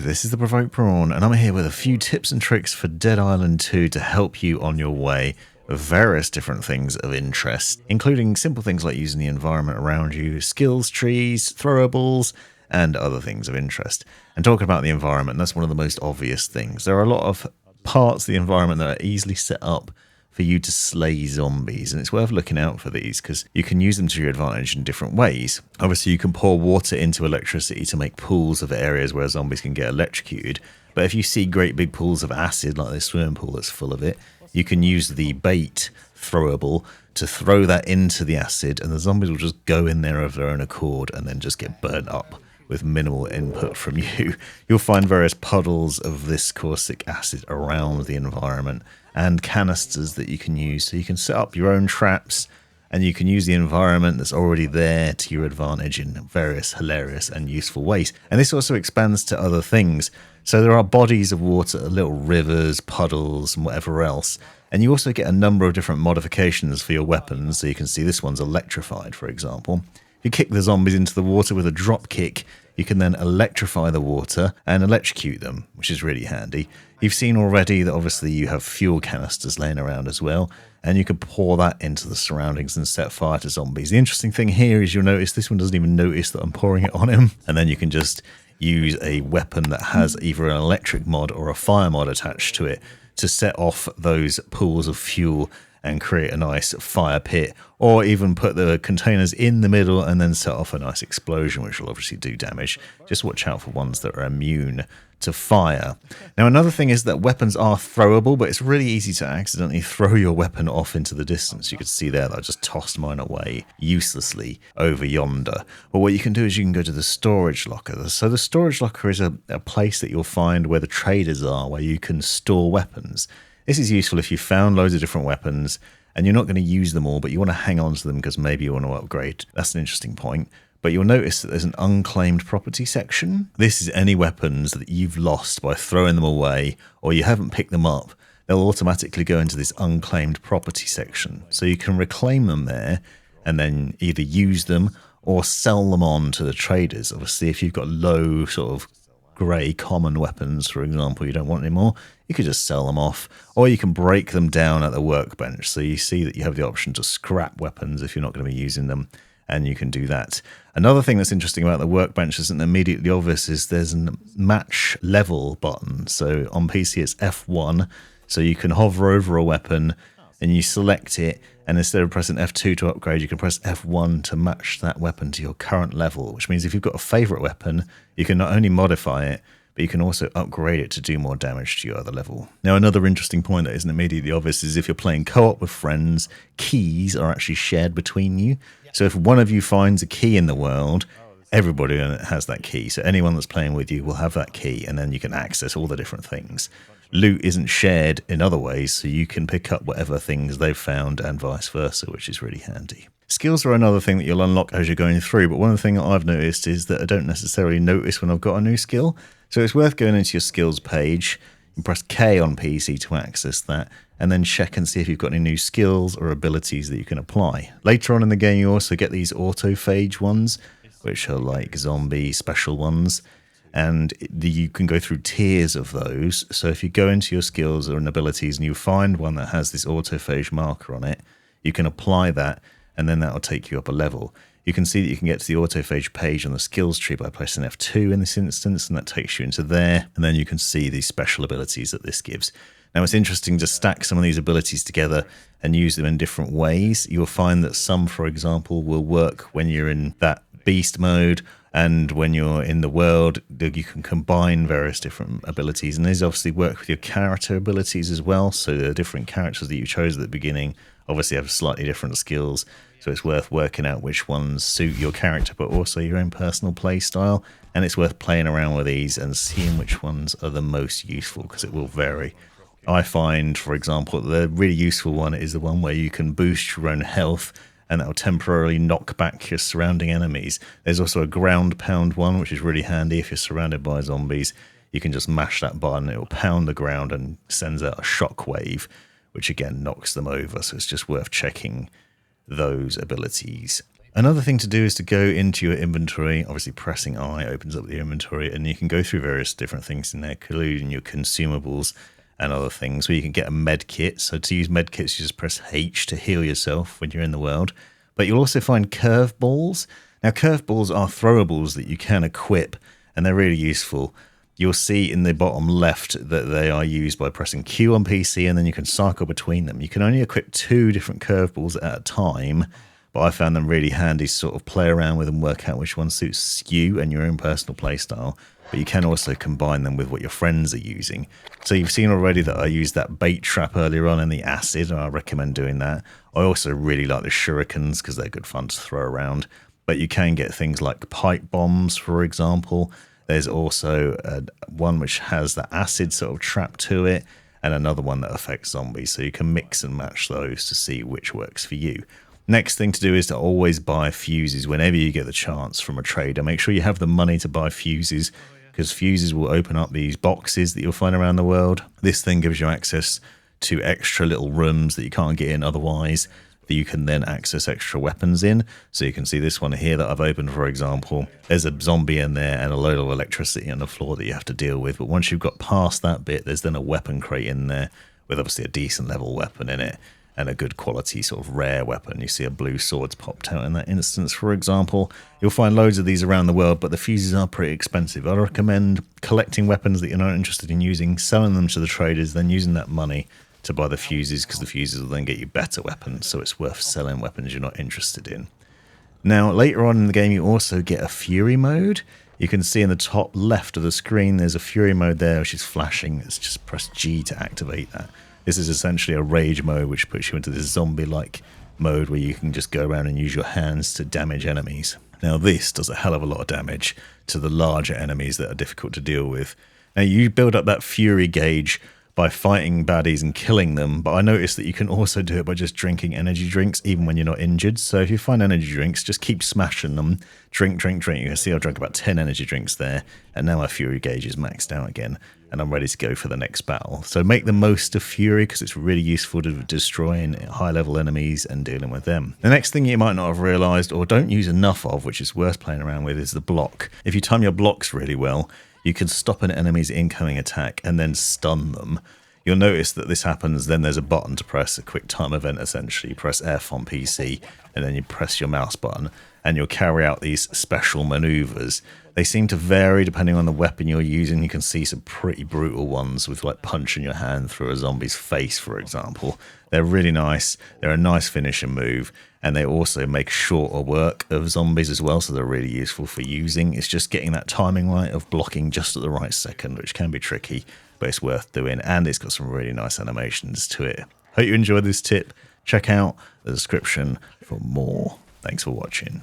this is the Provoked Prawn, and I'm here with a few tips and tricks for Dead Island 2 to help you on your way with various different things of interest, including simple things like using the environment around you, skills trees, throwables, and other things of interest. And talking about the environment, that's one of the most obvious things. There are a lot of parts of the environment that are easily set up for you to slay zombies, and it's worth looking out for these because you can use them to your advantage in different ways. Obviously, you can pour water into electricity to make pools of areas where zombies can get electrocuted, but if you see great big pools of acid like this swimming pool that's full of it, you can use the bait throwable to throw that into the acid, and the zombies will just go in there of their own accord and then just get burnt up with minimal input from you. You'll find various puddles of this caustic acid around the environment and canisters that you can use, so you can set up your own traps and you can use the environment that's already there to your advantage in various hilarious and useful ways. And this also expands to other things. So there are bodies of water, little rivers, puddles, and whatever else. And you also get a number of different modifications for your weapons. So you can see this one's electrified, for example. If you kick the zombies into the water with a drop kick, you can then electrify the water and electrocute them, which is really handy. You've seen already that obviously you have fuel canisters laying around as well, and you can pour that into the surroundings and set fire to zombies. The interesting thing here is you'll notice this one doesn't even notice that I'm pouring it on him, and then you can just use a weapon that has either an electric mod or a fire mod attached to it to set off those pools of fuel and create a nice fire pit, or even put the containers in the middle and then set off a nice explosion, which will obviously do damage. Just watch out for ones that are immune to fire. Now, another thing is that weapons are throwable, but it's really easy to accidentally throw your weapon off into the distance. You could see there that I just tossed mine away uselessly over yonder. But what you can do is you can go to the storage locker. So the storage locker is a place that you'll find where the traders are, where you can store weapons. This is useful if you found loads of different weapons and you're not going to use them all, but you want to hang on to them because maybe you want to upgrade. That's an interesting point. But you'll notice that there's an unclaimed property section. This is any weapons that you've lost by throwing them away or you haven't picked them up. They'll automatically go into this unclaimed property section. So you can reclaim them there and then either use them or sell them on to the traders. Obviously, if you've got low sort of grey common weapons, for example, you don't want anymore, you could just sell them off, or you can break them down at the workbench. So you see that you have the option to scrap weapons if you're not going to be using them, and you can do that. Another thing that's interesting about the workbench isn't immediately obvious is there's a match level button. So on PC it's F1, so you can hover over a weapon and you select it, and instead of pressing F2 to upgrade, you can press F1 to match that weapon to your current level, which means if you've got a favourite weapon, you can not only modify it, but you can also upgrade it to do more damage to your other level. Now, another interesting point that isn't immediately obvious is if you're playing co-op with friends, keys are actually shared between you. So if one of you finds a key in the world, everybody has that key. So anyone that's playing with you will have that key, and then you can access all the different things. Loot isn't shared in other ways, so you can pick up whatever things they've found and vice versa, which is really handy. Skills are another thing that you'll unlock as you're going through, but one of the things that I've noticed is that I don't necessarily notice when I've got a new skill. So it's worth going into your skills page, and press K on PC to access that, and then check and see if you've got any new skills or abilities that you can apply. Later on in the game, you also get these autophage ones, which are like zombie special ones, and you can go through tiers of those. So if you go into your skills or abilities and you find one that has this autophage marker on it, you can apply that, and then that will take you up a level. You can see that you can get to the autophage page on the skills tree by pressing F2 in this instance, and that takes you into there, and then you can see these special abilities that this gives. Now, it's interesting to stack some of these abilities together and use them in different ways. You'll find that some, for example, will work when you're in that beast mode, and when you're in the world, you can combine various different abilities, and these obviously work with your character abilities as well. So the different characters that you chose at the beginning obviously have slightly different skills, so it's worth working out which ones suit your character but also your own personal play style, and it's worth playing around with these and seeing which ones are the most useful, because it will vary. I find, for example, the really useful one is the one where you can boost your own health, and that will temporarily knock back your surrounding enemies. There's also a ground pound one, which is really handy if you're surrounded by zombies. You can just mash that button, it will pound the ground and sends out a shockwave, which again knocks them over. So it's just worth checking those abilities. Another thing to do is to go into your inventory. Obviously pressing I opens up the inventory, and you can go through various different things in there, including your consumables and other things where you can get a med kit. So to use med kits, you just press H to heal yourself when you're in the world. But you'll also find curveballs. Now curveballs are throwables that you can equip, and they're really useful. You'll see in the bottom left that they are used by pressing Q on PC, and then you can cycle between them. You can only equip 2 different curveballs at a time, but I found them really handy to sort of play around with and work out which one suits you and your own personal playstyle. But you can also combine them with what your friends are using. So you've seen already that I used that bait trap earlier on in the acid, and I recommend doing that. I also really like the shurikens because they're good fun to throw around. But you can get things like pipe bombs, for example. There's also one which has the acid sort of trap to it, and another one that affects zombies. So you can mix and match those to see which works for you. Next thing to do is to always buy fuses whenever you get the chance from a trader. Make sure you have the money to buy fuses, because fuses will open up these boxes that you'll find around the world. This thing gives you access to extra little rooms that you can't get in otherwise, that you can then access extra weapons in. So you can see this one here that I've opened, for example. There's a zombie in there and a load of electricity on the floor that you have to deal with. But once you've got past that bit, there's then a weapon crate in there with obviously a decent level weapon in it and a good quality sort of rare weapon. You see a blue sword's popped out in that instance, for example. You'll find loads of these around the world, but the fuses are pretty expensive. I recommend collecting weapons that you're not interested in using, selling them to the traders, then using that money to buy the fuses, because the fuses will then get you better weapons, so it's worth selling weapons you're not interested in. Now, later on in the game, you also get a Fury mode. You can see in the top left of the screen, there's a Fury mode there, which is flashing. It's just press G to activate that. This is essentially a rage mode, which puts you into this zombie-like mode where you can just go around and use your hands to damage enemies. Now, this does a hell of a lot of damage to the larger enemies that are difficult to deal with. Now, you build up that Fury gauge by fighting baddies and killing them, but I noticed that you can also do it by just drinking energy drinks even when you're not injured. So if you find energy drinks, just keep smashing them. Drink, drink, drink. You can see I drank about 10 energy drinks there, and now my Fury gauge is maxed out again, and I'm ready to go for the next battle. So make the most of Fury, because it's really useful to destroying high-level enemies and dealing with them. The next thing you might not have realised, or don't use enough of, which is worth playing around with, is the block. If you time your blocks really well, you can stop an enemy's incoming attack and then stun them. You'll notice that this happens, then there's a button to press, a quick time event essentially. You press F on PC, and then you press your mouse button, and you'll carry out these special maneuvers. They seem to vary depending on the weapon you're using. You can see some pretty brutal ones with like punching your hand through a zombie's face, for example. They're really nice. They're a nice finishing move, and they also make shorter work of zombies as well, so they're really useful for using. It's just getting that timing right of blocking just at the right second, which can be tricky, but it's worth doing, and it's got some really nice animations to it. Hope you enjoyed this tip. Check out the description for more. Thanks for watching.